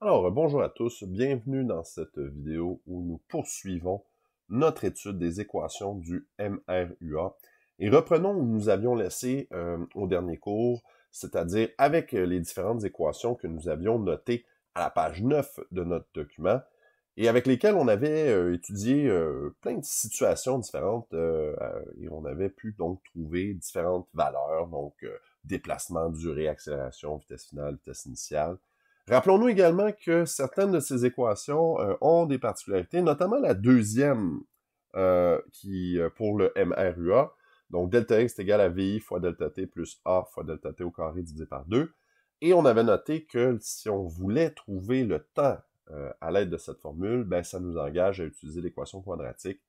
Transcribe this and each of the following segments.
Bonjour à tous, bienvenue dans cette vidéo où nous poursuivons notre étude des équations du MRUA et reprenons où nous avions laissé au dernier cours, c'est-à-dire avec les différentes équations que nous avions notées à la page 9 de notre document et avec lesquelles on avait étudié plein de situations différentes et on avait pu donc trouver différentes valeurs, donc déplacement, durée, accélération, vitesse finale, vitesse initiale. Rappelons-nous également que certaines de ces équations ont des particularités, notamment la deuxième pour le MRUA. Donc, delta x est égal à VI fois delta t plus A fois delta t au carré divisé par 2. Et on avait noté que si on voulait trouver le temps à l'aide de cette formule, ben, ça nous engage à utiliser l'équation quadratique.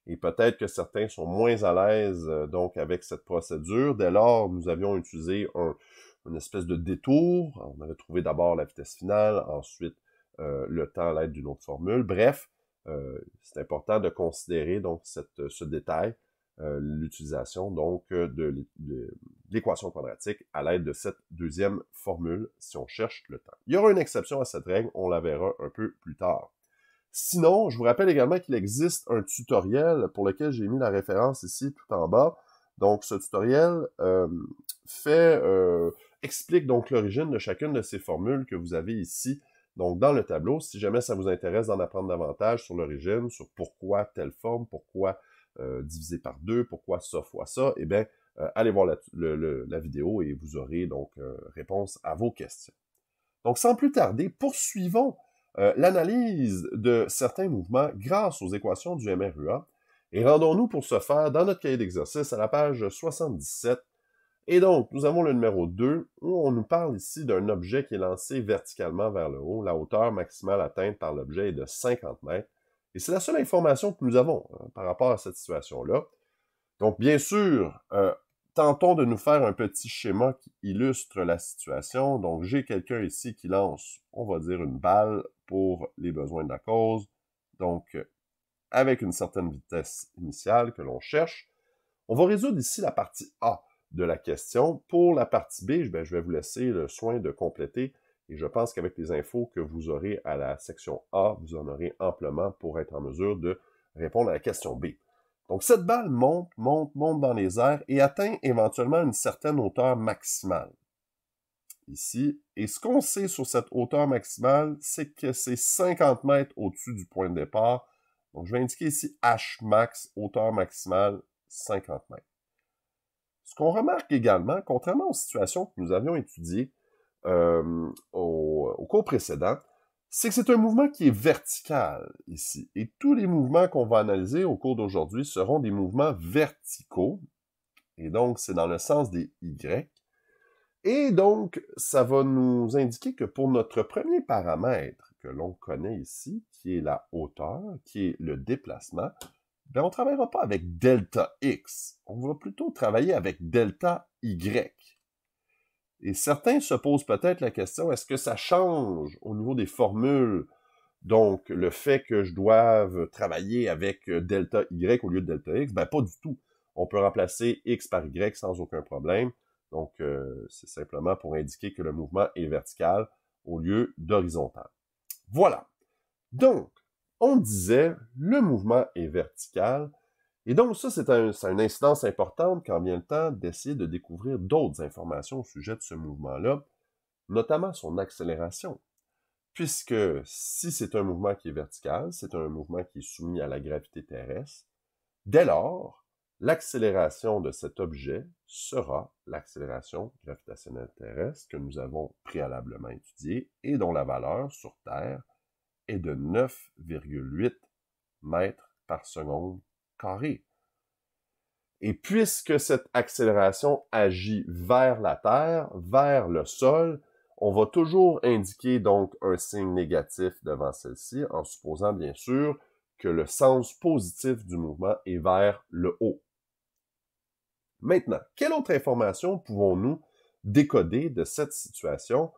Et peut-être que certains sont moins à l'aise donc avec cette procédure. Dès lors, nous avions utilisé une espèce de détour. On avait trouvé d'abord la vitesse finale, ensuite le temps à l'aide d'une autre formule. Bref, c'est important de considérer donc ce détail, l'utilisation donc de l'équation quadratique à l'aide de cette deuxième formule si on cherche le temps. Il y aura une exception à cette règle, on la verra un peu plus tard. Sinon, je vous rappelle également qu'il existe un tutoriel pour lequel j'ai mis la référence ici tout en bas. Donc, ce tutoriel explique donc l'origine de chacune de ces formules que vous avez ici, donc dans le tableau. Si jamais ça vous intéresse d'en apprendre davantage sur l'origine, sur pourquoi telle forme, pourquoi divisé par 2, pourquoi ça fois ça, eh bien, allez voir la vidéo et vous aurez donc réponse à vos questions. Donc, sans plus tarder, poursuivons l'analyse de certains mouvements grâce aux équations du MRUA et rendons-nous pour ce faire dans notre cahier d'exercice à la page 77. Et donc, nous avons le numéro 2 où on nous parle ici d'un objet qui est lancé verticalement vers le haut. La hauteur maximale atteinte par l'objet est de 50 mètres. Et c'est la seule information que nous avons par rapport à cette situation-là. Donc, bien sûr, tentons de nous faire un petit schéma qui illustre la situation. Donc, j'ai quelqu'un ici qui lance, on va dire, une balle pour les besoins de la cause. Donc, avec une certaine vitesse initiale que l'on cherche. On va résoudre ici la partie A de la question. Pour la partie B, je vais vous laisser le soin de compléter. Et je pense qu'avec les infos que vous aurez à la section A, vous en aurez amplement pour être en mesure de répondre à la question B. Donc, cette balle monte dans les airs et atteint éventuellement une certaine hauteur maximale. Ici. Et ce qu'on sait sur cette hauteur maximale, c'est que c'est 50 mètres au-dessus du point de départ. Donc, je vais indiquer ici H max, hauteur maximale, 50 mètres. Ce qu'on remarque également, contrairement aux situations que nous avions étudiées au cours précédent, c'est que c'est un mouvement qui est vertical ici. Et tous les mouvements qu'on va analyser au cours d'aujourd'hui seront des mouvements verticaux. Et donc, c'est dans le sens des Y. Et donc, ça va nous indiquer que pour notre premier paramètre que l'on connaît ici, qui est la hauteur, qui est le déplacement, ben on ne travaillera pas avec delta X. On va plutôt travailler avec delta Y. Et certains se posent peut-être la question, est-ce que ça change au niveau des formules? Donc, le fait que je doive travailler avec delta Y au lieu de delta X, ben pas du tout. On peut remplacer X par Y sans aucun problème. Donc, c'est simplement pour indiquer que le mouvement est vertical au lieu d'horizontal. Voilà. Donc, on disait, le mouvement est vertical. Et donc, ça, c'est une incidence importante quand vient le temps d'essayer de découvrir d'autres informations au sujet de ce mouvement-là, notamment son accélération. Puisque si c'est un mouvement qui est vertical, c'est un mouvement qui est soumis à la gravité terrestre, dès lors, l'accélération de cet objet sera l'accélération gravitationnelle terrestre que nous avons préalablement étudiée et dont la valeur sur Terre est de 9,8 mètres par seconde carré. Et puisque cette accélération agit vers la Terre, vers le sol, on va toujours indiquer donc un signe négatif devant celle-ci, en supposant bien sûr que le sens positif du mouvement est vers le haut. Maintenant, quelle autre information pouvons-nous décoder de cette situation?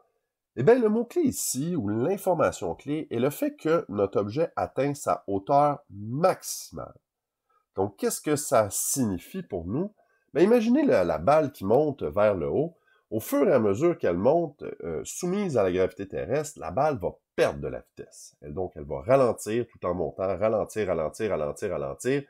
Eh bien, le mot-clé ici, ou l'information clé, est le fait que notre objet atteint sa hauteur maximale. Donc, qu'est-ce que ça signifie pour nous? Bien, imaginez la balle qui monte vers le haut. au fur et à mesure qu'elle monte, soumise à la gravité terrestre, la balle va perdre de la vitesse. Donc, elle va ralentir tout en montant, ralentir, ralentir, ralentir, ralentir.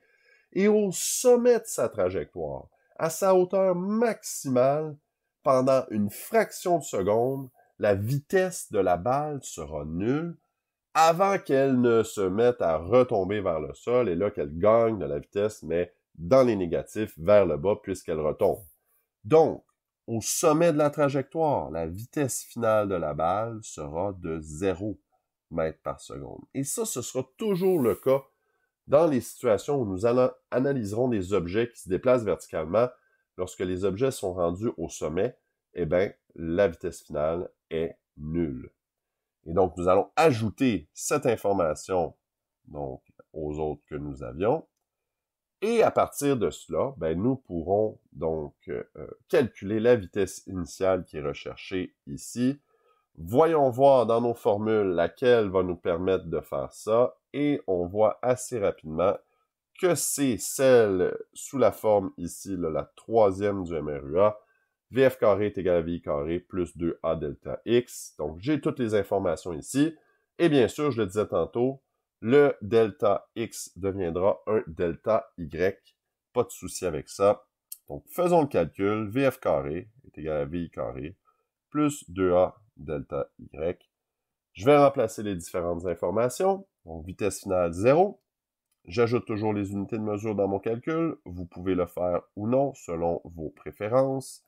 Et au sommet de sa trajectoire, à sa hauteur maximale, pendant une fraction de seconde, la vitesse de la balle sera nulle avant qu'elle ne se mette à retomber vers le sol et là qu'elle gagne de la vitesse, mais dans les négatifs, vers le bas, puisqu'elle retombe. Donc, au sommet de la trajectoire, la vitesse finale de la balle sera de 0 mètres par seconde. Et ça, ce sera toujours le cas dans les situations où nous analyserons des objets qui se déplacent verticalement. Lorsque les objets sont rendus au sommet, eh bien, la vitesse finale est nulle. Et donc, nous allons ajouter cette information donc, aux autres que nous avions. Et à partir de cela, ben, nous pourrons donc calculer la vitesse initiale qui est recherchée ici. Voyons voir dans nos formules laquelle va nous permettre de faire ça. Et on voit assez rapidement que c'est celle sous la forme ici, là, la troisième du MRUA. VF carré est égal à VI carré plus 2A delta X. Donc, j'ai toutes les informations ici. Et bien sûr, je le disais tantôt, le delta X deviendra un delta Y. Pas de souci avec ça. Donc, faisons le calcul. VF carré est égal à VI carré plus 2A delta Y. Je vais remplacer les différentes informations. Donc, vitesse finale 0. J'ajoute toujours les unités de mesure dans mon calcul. Vous pouvez le faire ou non selon vos préférences.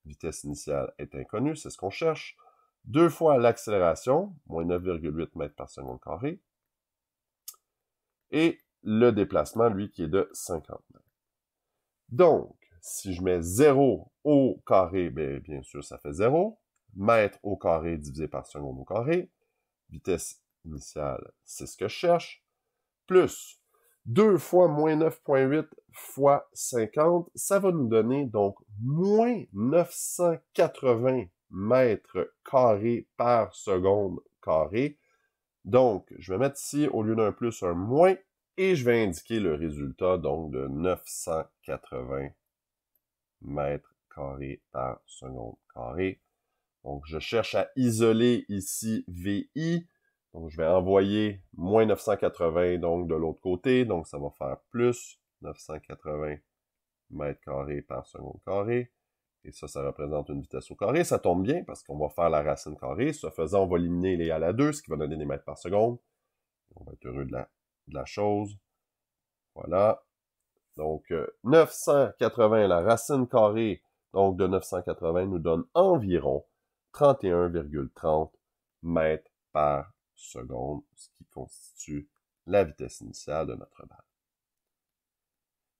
Vitesse initiale est inconnue, c'est ce qu'on cherche. 2 fois l'accélération, moins 9,8 mètres par seconde carré. Et le déplacement, lui, qui est de 50 mètres. Donc, si je mets 0 au carré, bien sûr, ça fait 0. Mètre au carré divisé par seconde au carré. Vitesse initiale, c'est ce que je cherche. Plus 2 fois moins 9,8 fois 50, ça va nous donner donc moins 980 mètres carrés par seconde carré. Donc, je vais mettre ici, au lieu d'un plus, un moins, et je vais indiquer le résultat, donc, de 980 mètres carrés par seconde carré. Donc, je cherche à isoler ici VI. Donc, je vais envoyer moins 980 donc de l'autre côté. Donc, ça va faire plus 980 mètres carrés par seconde carré. Et ça représente une vitesse au carré. Ça tombe bien parce qu'on va faire la racine carrée. Ce faisant, on va éliminer les à la 2, ce qui va donner des mètres par seconde. On va être heureux de la chose. Voilà. Donc, 980, la racine carrée donc de 980 nous donne environ 31,30 mètres par seconde, ce qui constitue la vitesse initiale de notre balle.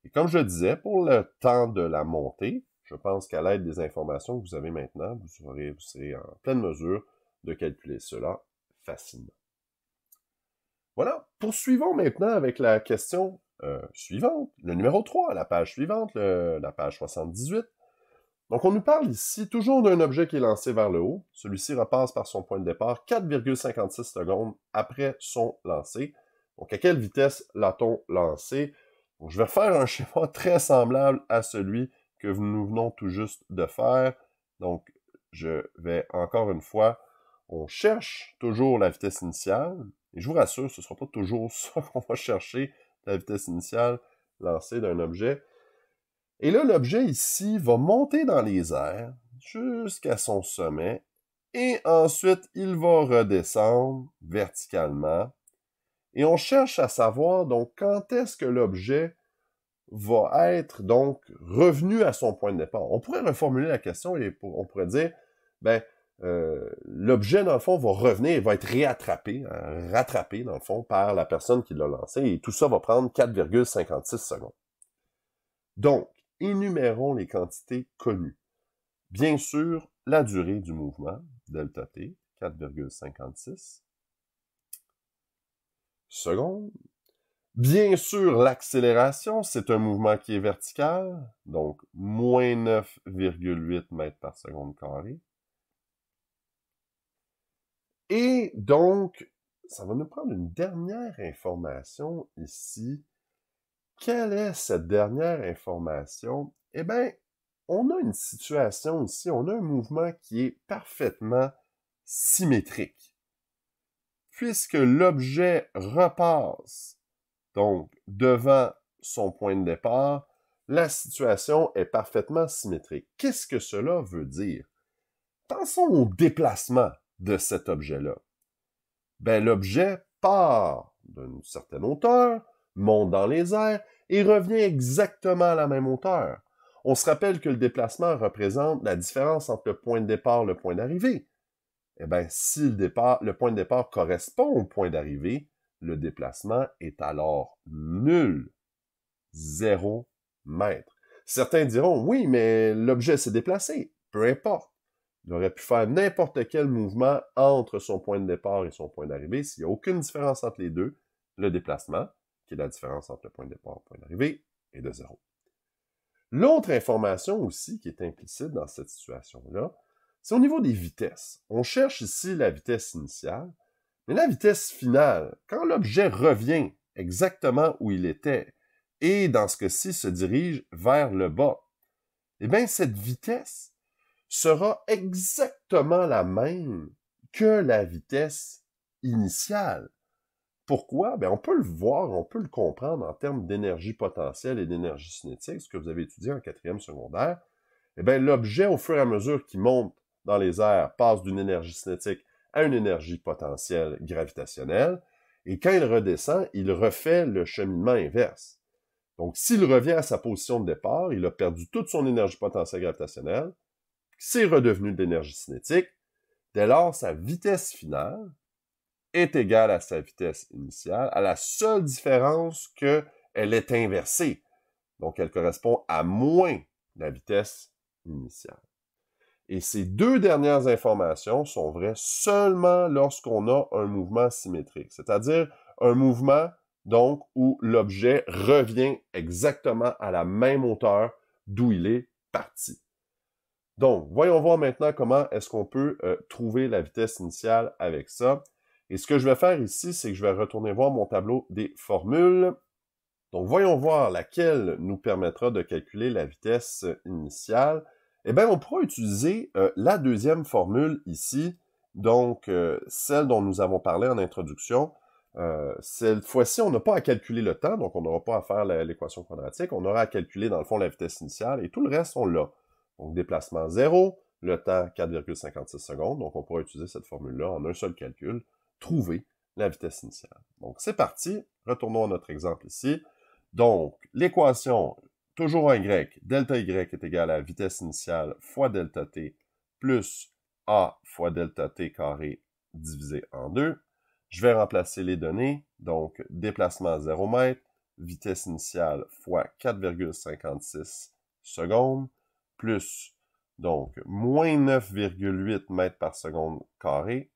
Et comme je disais, pour le temps de la montée, je pense qu'à l'aide des informations que vous avez maintenant, vous serez en pleine mesure de calculer cela facilement. Voilà, poursuivons maintenant avec la question suivante, le numéro 3, la page suivante, la page 78. Donc, on nous parle ici toujours d'un objet qui est lancé vers le haut. Celui-ci repasse par son point de départ 4,56 secondes après son lancer. Donc, à quelle vitesse l'a-t-on lancé? Donc, je vais faire un schéma très semblable à celui que nous venons tout juste de faire. Donc, je vais encore une fois, on cherche toujours la vitesse initiale. Et je vous rassure, ce ne sera pas toujours ça qu'on va chercher, la vitesse initiale lancée d'un objet. Et là, l'objet ici va monter dans les airs jusqu'à son sommet et ensuite, il va redescendre verticalement. Et on cherche à savoir donc quand est-ce que l'objet va être donc revenu à son point de départ. On pourrait reformuler la question et on pourrait dire, l'objet, dans le fond, va revenir, il va être rattrapé, dans le fond, par la personne qui l'a lancé, et tout ça va prendre 4,56 secondes. Donc, énumérons les quantités connues. Bien sûr, la durée du mouvement, delta t, 4,56 secondes. Bien sûr, l'accélération, c'est un mouvement qui est vertical, donc moins 9,8 mètres par seconde carré. Et donc, ça va nous prendre une dernière information ici. Quelle est cette dernière information? Eh bien, on a une situation ici, on a un mouvement qui est parfaitement symétrique. Puisque l'objet repasse donc devant son point de départ, la situation est parfaitement symétrique. Qu'est-ce que cela veut dire? Pensons au déplacement de cet objet-là. Ben, l'objet part d'une certaine hauteur, monte dans les airs et revient exactement à la même hauteur. On se rappelle que le déplacement représente la différence entre le point de départ et le point d'arrivée. Eh bien, si le point de départ correspond au point d'arrivée, le déplacement est alors nul. 0 mètres. Certains diront, oui, mais l'objet s'est déplacé. Peu importe. Il aurait pu faire n'importe quel mouvement entre son point de départ et son point d'arrivée. S'il n'y a aucune différence entre les deux, le déplacement, qui est la différence entre le point de départ et le point d'arrivée, est de 0. L'autre information aussi qui est implicite dans cette situation-là, c'est au niveau des vitesses. On cherche ici la vitesse initiale, mais la vitesse finale, quand l'objet revient exactement où il était, et dans ce cas-ci se dirige vers le bas, eh bien, cette vitesse sera exactement la même que la vitesse initiale. Pourquoi? Bien, on peut le voir, on peut le comprendre en termes d'énergie potentielle et d'énergie cinétique, ce que vous avez étudié en 4e secondaire. Eh bien, l'objet, au fur et à mesure qu'il monte dans les airs, passe d'une énergie cinétique à une énergie potentielle gravitationnelle, et quand il redescend, il refait le cheminement inverse. Donc, s'il revient à sa position de départ, il a perdu toute son énergie potentielle gravitationnelle, c'est redevenu de l'énergie cinétique. Dès lors, sa vitesse finale est égale à sa vitesse initiale, à la seule différence qu'elle est inversée. Donc, elle correspond à moins la vitesse initiale. Et ces deux dernières informations sont vraies seulement lorsqu'on a un mouvement symétrique, c'est-à-dire un mouvement donc où l'objet revient exactement à la même hauteur d'où il est parti. Donc, voyons voir maintenant comment est-ce qu'on peut trouver la vitesse initiale avec ça. Et ce que je vais faire ici, c'est que je vais retourner voir mon tableau des formules. Donc, voyons voir laquelle nous permettra de calculer la vitesse initiale. Eh bien, on pourra utiliser la deuxième formule ici, donc celle dont nous avons parlé en introduction. Cette fois-ci, on n'a pas à calculer le temps, donc on n'aura pas à faire l'équation quadratique. On aura à calculer, dans le fond, la vitesse initiale, et tout le reste, on l'a. Donc, déplacement 0, le temps 4,56 secondes. Donc, on pourra utiliser cette formule-là en un seul calcul, trouver la vitesse initiale. Donc, c'est parti. Retournons à notre exemple ici. Donc, l'équation, toujours en grec, delta y est égal à vitesse initiale fois delta t plus a fois delta t carré divisé en 2. Je vais remplacer les données. Donc, déplacement 0 mètre, vitesse initiale fois 4,56 secondes, plus, donc, moins 9,8 mètres par seconde carré,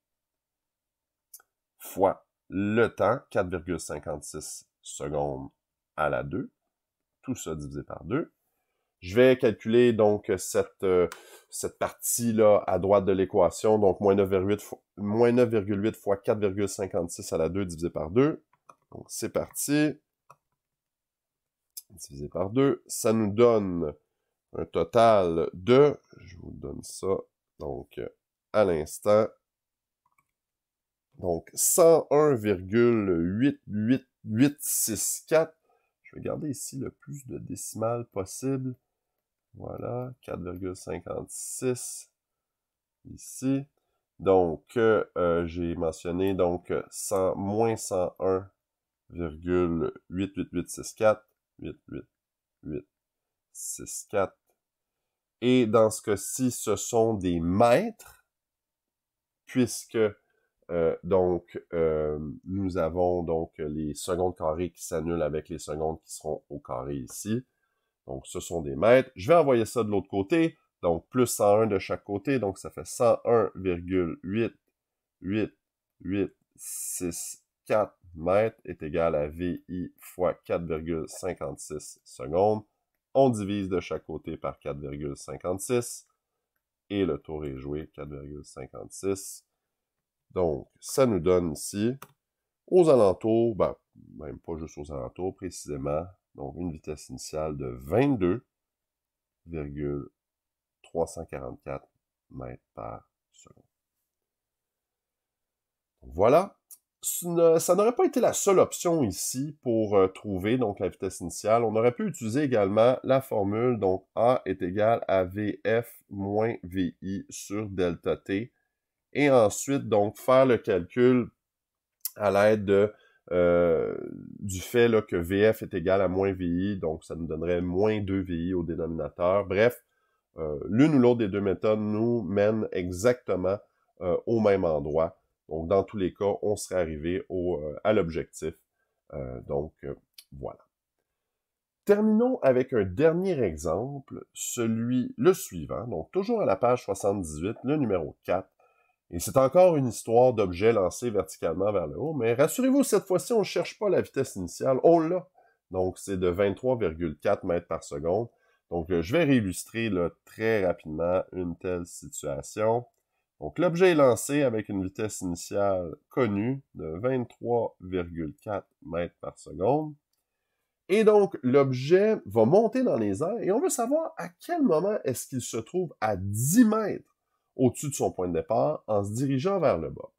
fois le temps, 4,56 secondes à la 2, tout ça divisé par 2. Je vais calculer donc cette partie-là à droite de l'équation, donc moins 9,8 fois 4,56 à la 2 divisé par 2. Donc c'est parti. Divisé par 2, ça nous donne un total de, je vous donne ça, donc à l'instant, donc 101,88864. Je vais garder ici le plus de décimales possible. Voilà, 4,56 ici. Donc, j'ai mentionné donc moins 101,88864, 88864. Et dans ce cas-ci, ce sont des mètres, puisque nous avons donc les secondes carrées qui s'annulent avec les secondes qui seront au carré ici. Donc, ce sont des mètres. Je vais envoyer ça de l'autre côté. Donc, plus 101 de chaque côté. Donc, ça fait 101,88864 mètres est égal à VI fois 4,56 secondes. On divise de chaque côté par 4,56. Et le tour est joué, 4,56. Donc, ça nous donne ici, aux alentours, ben, même pas juste aux alentours, précisément, donc une vitesse initiale de 22,1 344 mètres par seconde. Donc, voilà. Ça n'aurait pas été la seule option ici pour trouver donc la vitesse initiale. On aurait pu utiliser également la formule, donc A est égal à VF moins VI sur delta T, et ensuite donc faire le calcul à l'aide du fait là, que VF est égal à moins VI, donc ça nous donnerait moins 2 VI au dénominateur. Bref, l'une ou l'autre des deux méthodes nous mène exactement au même endroit. Donc, dans tous les cas, on serait arrivé à l'objectif. Voilà. Terminons avec un dernier exemple, le suivant. Donc, toujours à la page 78, le numéro 4. Et c'est encore une histoire d'objet lancé verticalement vers le haut, mais rassurez-vous, cette fois-ci, on ne cherche pas la vitesse initiale, on l'a. Donc, c'est de 23,4 mètres par seconde. Donc, je vais réillustrer là, très rapidement une telle situation. Donc, l'objet est lancé avec une vitesse initiale connue de 23,4 mètres par seconde. Et donc, l'objet va monter dans les airs et on veut savoir à quel moment est-ce qu'il se trouve à 10 mètres au-dessus de son point de départ en se dirigeant vers le bas.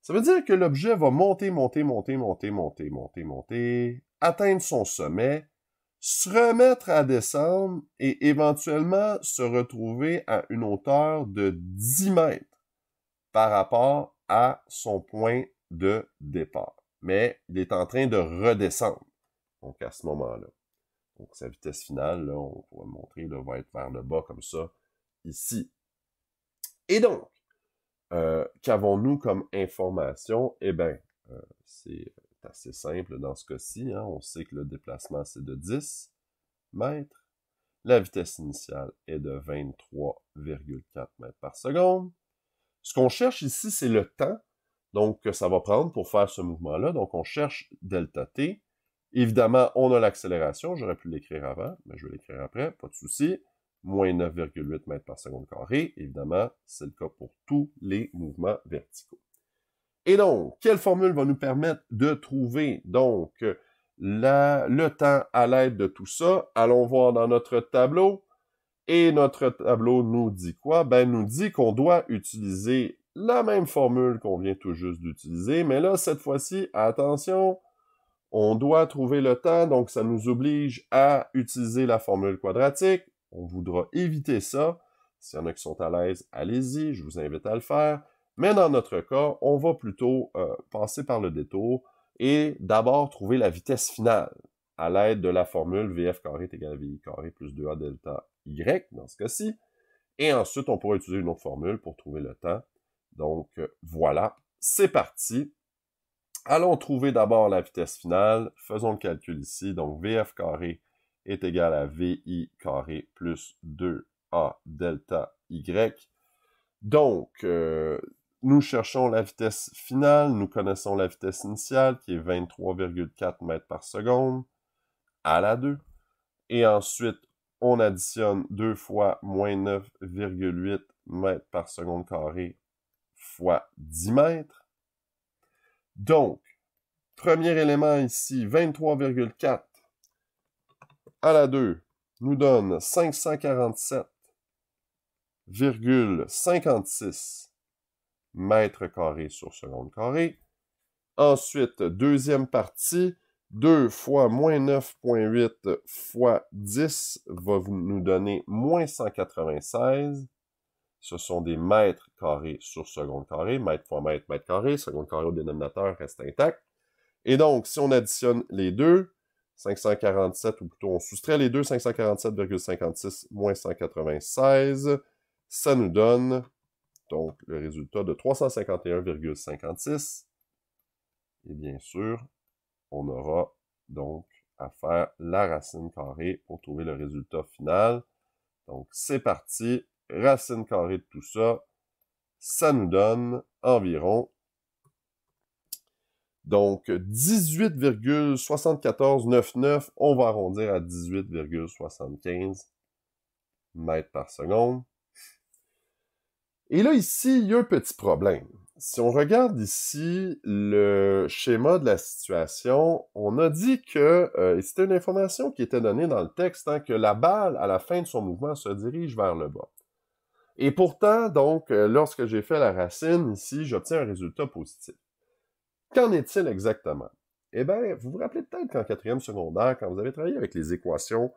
Ça veut dire que l'objet va monter, atteindre son sommet, se remettre à descendre et éventuellement se retrouver à une hauteur de 10 mètres par rapport à son point de départ. Mais il est en train de redescendre. Donc, à ce moment-là. Donc, sa vitesse finale, là, on pourrait montrer, là, va être vers le bas comme ça, ici. Et donc, qu'avons-nous comme information? Eh bien, c'est assez simple dans ce cas-ci. Hein? On sait que le déplacement, c'est de 10 mètres. La vitesse initiale est de 23,4 mètres par seconde. Ce qu'on cherche ici, c'est le temps donc que ça va prendre pour faire ce mouvement-là. Donc, on cherche delta T. Évidemment, on a l'accélération. J'aurais pu l'écrire avant, mais je vais l'écrire après. Pas de souci. Moins 9,8 mètres par seconde carré. Évidemment, c'est le cas pour tous les mouvements verticaux. Et donc, quelle formule va nous permettre de trouver donc le temps à l'aide de tout ça? Allons voir dans notre tableau. Et notre tableau nous dit quoi? Ben, nous dit qu'on doit utiliser la même formule qu'on vient tout juste d'utiliser, mais là, cette fois-ci, attention, on doit trouver le temps, donc ça nous oblige à utiliser la formule quadratique. On voudra éviter ça. S'il y en a qui sont à l'aise, allez-y, je vous invite à le faire. Mais dans notre cas, on va plutôt passer par le détour et d'abord trouver la vitesse finale à l'aide de la formule VF carré est égal à VI carré plus 2A delta Y, dans ce cas-ci. Et ensuite, on pourra utiliser une autre formule pour trouver le temps. Donc, voilà, c'est parti. Allons trouver d'abord la vitesse finale. Faisons le calcul ici. Donc, VF carré est égal à VI carré plus 2A delta Y. Donc, nous cherchons la vitesse finale. Nous connaissons la vitesse initiale qui est 23,4 mètres par seconde à la 2. Et ensuite, on additionne 2 fois moins 9,8 mètres par seconde carré fois 10 mètres. Donc, premier élément ici, 23,4 à la 2 nous donne 547,56 mètres carrés sur seconde carré. Ensuite, deuxième partie, 2 fois moins 9,8 fois 10 va nous donner moins 196. Ce sont des mètres carrés sur seconde carré. Mètre fois mètre, mètre carré. Seconde carré au dénominateur reste intact. Et donc, si on additionne les deux, 547, ou plutôt on soustrait les deux, 547,56 moins 196, ça nous donne donc le résultat de 351,56. Et bien sûr, on aura donc à faire la racine carrée pour trouver le résultat final. Donc, c'est parti. Racine carrée de tout ça, ça nous donne environ donc 18,7499, on va arrondir à 18,75 mètres par seconde. Et là, ici, il y a un petit problème. Si on regarde ici le schéma de la situation, on a dit que, et c'était une information qui était donnée dans le texte, hein, que la balle, à la fin de son mouvement, se dirige vers le bas. Et pourtant, donc, lorsque j'ai fait la racine, ici, j'obtiens un résultat positif. Qu'en est-il exactement? Eh bien, vous vous rappelez peut-être qu'en quatrième secondaire, quand vous avez travaillé avec les équations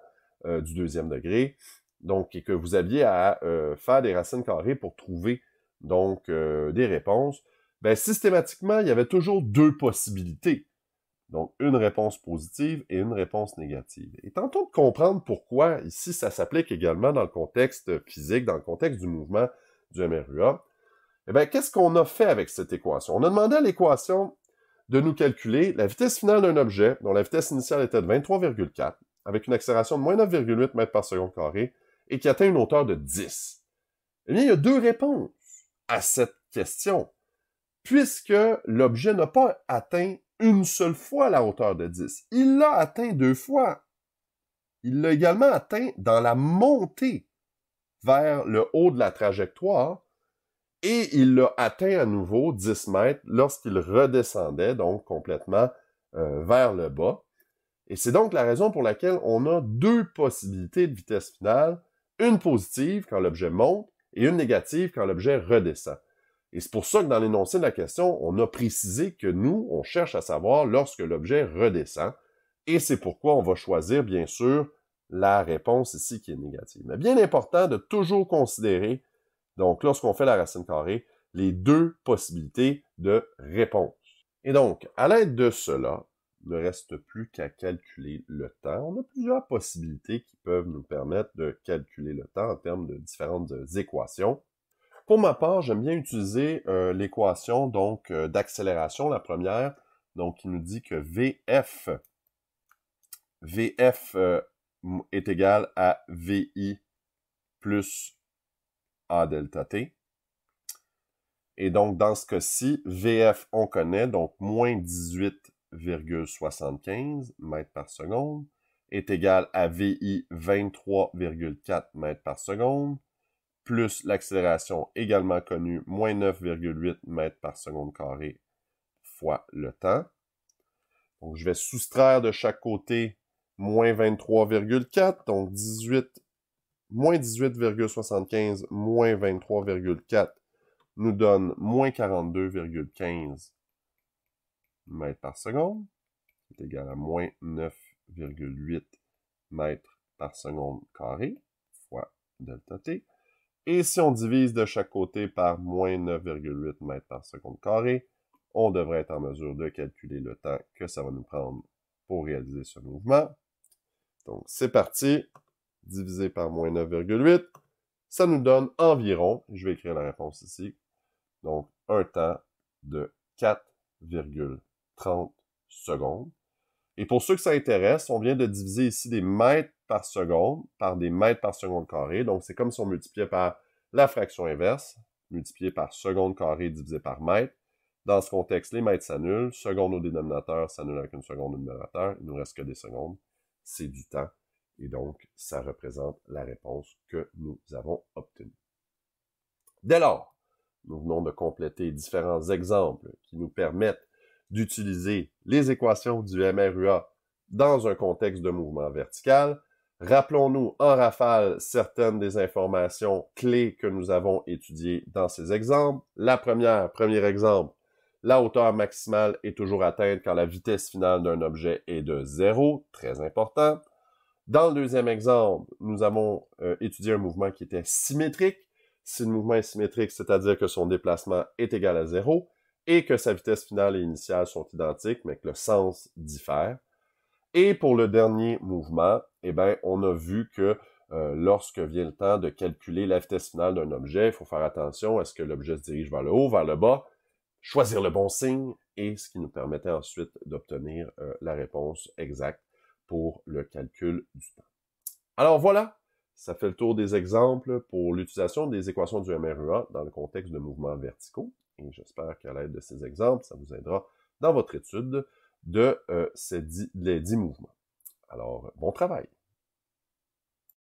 du deuxième degré, donc, et que vous aviez à faire des racines carrées pour trouver, donc, des réponses, bien, systématiquement, il y avait toujours deux possibilités. Donc, une réponse positive et une réponse négative. Et tentons de comprendre pourquoi, ici, ça s'applique également dans le contexte physique, dans le contexte du mouvement du MRUA. Eh bien, qu'est-ce qu'on a fait avec cette équation? On a demandé à l'équation de nous calculer la vitesse finale d'un objet, dont la vitesse initiale était de 23,4, avec une accélération de moins 9,8 mètres par seconde carré, et qui atteint une hauteur de 10. Eh bien, il y a deux réponses à cette question, puisque l'objet n'a pas atteint une seule fois la hauteur de 10. Il l'a atteint deux fois. Il l'a également atteint dans la montée vers le haut de la trajectoire, et il l'a atteint à nouveau 10 mètres lorsqu'il redescendait, donc complètement vers le bas. Et c'est donc la raison pour laquelle on a deux possibilités de vitesse finale, une positive quand l'objet monte et une négative quand l'objet redescend. Et c'est pour ça que dans l'énoncé de la question, on a précisé que nous, on cherche à savoir lorsque l'objet redescend, et c'est pourquoi on va choisir, bien sûr, la réponse ici qui est négative. Mais bien important de toujours considérer, donc lorsqu'on fait la racine carrée, les deux possibilités de réponse. Et donc, à l'aide de cela, il ne reste plus qu'à calculer le temps. On a plusieurs possibilités qui peuvent nous permettre de calculer le temps en termes de différentes équations. Pour ma part, j'aime bien utiliser l'équation donc d'accélération, la première, donc qui nous dit que VF est égal à VI plus A delta T. Et donc, dans ce cas-ci, VF, on connaît, donc moins 18,75 mètres par seconde, est égal à VI 23,4 mètres par seconde, plus l'accélération également connue, moins 9,8 mètres par seconde carré fois le temps. Donc, je vais soustraire de chaque côté moins 23,4, donc moins 18,75 moins 23,4 nous donne moins 42,15 mètres par seconde, qui est égal à moins 9,8 mètres par seconde carré, fois delta T. Et si on divise de chaque côté par moins 9,8 mètres par seconde carré, on devrait être en mesure de calculer le temps que ça va nous prendre pour réaliser ce mouvement. Donc, c'est parti. Divisé par moins 9,8, ça nous donne environ, je vais écrire la réponse ici, donc un temps de 4,30 secondes. Et pour ceux que ça intéresse, on vient de diviser ici des mètres par seconde par des mètres par seconde carré. Donc, c'est comme si on multipliait par la fraction inverse, multiplié par seconde carrée divisé par mètre. Dans ce contexte, les mètres s'annulent. Seconde au dénominateur s'annule avec une seconde au numérateur. Il ne nous reste que des secondes. C'est du temps. Et donc, ça représente la réponse que nous avons obtenue. Dès lors, nous venons de compléter différents exemples qui nous permettent d'utiliser les équations du MRUA dans un contexte de mouvement vertical. Rappelons-nous en rafale certaines des informations clés que nous avons étudiées dans ces exemples. Premier exemple, la hauteur maximale est toujours atteinte quand la vitesse finale d'un objet est de 0, très important. Dans le deuxième exemple, nous avons étudié un mouvement qui était symétrique. Si le mouvement est symétrique, c'est-à-dire que son déplacement est égal à 0 et que sa vitesse finale et initiale sont identiques, mais que le sens diffère. Et pour le dernier mouvement, eh bien, on a vu que lorsque vient le temps de calculer la vitesse finale d'un objet, il faut faire attention à ce que l'objet se dirige vers le haut, vers le bas, choisir le bon signe, et ce qui nous permettait ensuite d'obtenir la réponse exacte pour le calcul du temps. Alors voilà, ça fait le tour des exemples pour l'utilisation des équations du MRUA dans le contexte de mouvements verticaux. Et j'espère qu'à l'aide de ces exemples, ça vous aidera dans votre étude de les 10 mouvements. Alors, bon travail!